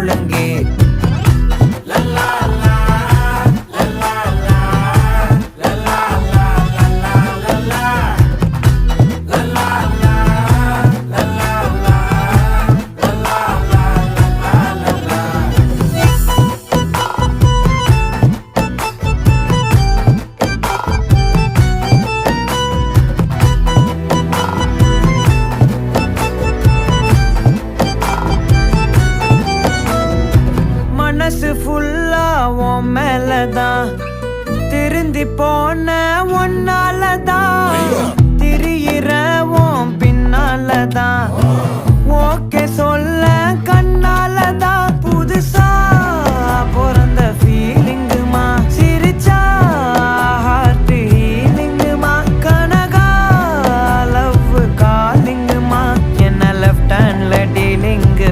ஒழுங்கே மனசு ஃபுல்லா உன் மேலதான் திருந்தி போன ஒன்னாலதான் திரியிற உன் பின்னாலதான் ஓகே சொல்ல கண்ணாலதான்